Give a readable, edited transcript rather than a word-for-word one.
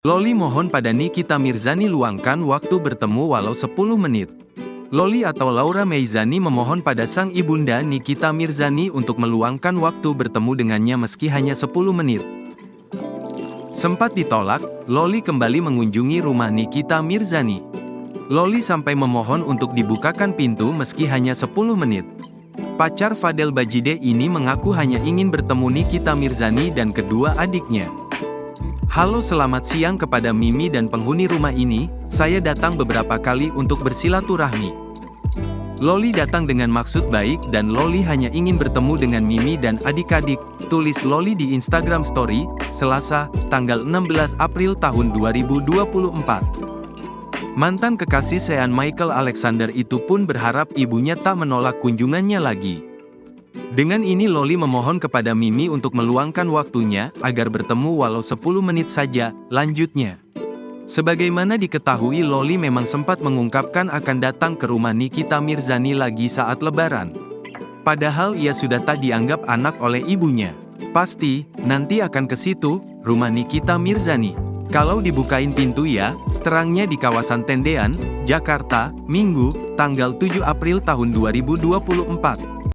Loli mohon pada Nikita Mirzani luangkan waktu bertemu walau 10 menit. Loli atau Laura Meizani memohon pada sang ibunda Nikita Mirzani untuk meluangkan waktu bertemu dengannya meski hanya 10 menit. Sempat ditolak, Loli kembali mengunjungi rumah Nikita Mirzani. Loli sampai memohon untuk dibukakan pintu meski hanya 10 menit. Pacar Fadel Bajide ini mengaku hanya ingin bertemu Nikita Mirzani dan kedua adiknya. Halo, selamat siang kepada Mimi dan penghuni rumah ini, saya datang beberapa kali untuk bersilaturahmi. Loli datang dengan maksud baik dan Loli hanya ingin bertemu dengan Mimi dan adik-adik, tulis Loli di Instagram Story, Selasa, tanggal 16 April tahun 2024. Mantan kekasih Sean Michael Alexander itu pun berharap ibunya tak menolak kunjungannya lagi. Dengan ini Loli memohon kepada Mimi untuk meluangkan waktunya, agar bertemu walau 10 menit saja, lanjutnya. Sebagaimana diketahui Loli memang sempat mengungkapkan akan datang ke rumah Nikita Mirzani lagi saat lebaran. Padahal ia sudah tak dianggap anak oleh ibunya. Pasti, nanti akan ke situ, rumah Nikita Mirzani. Kalau dibukain pintu ya, terangnya di kawasan Tendean, Jakarta, Minggu, tanggal 7 April tahun 2024.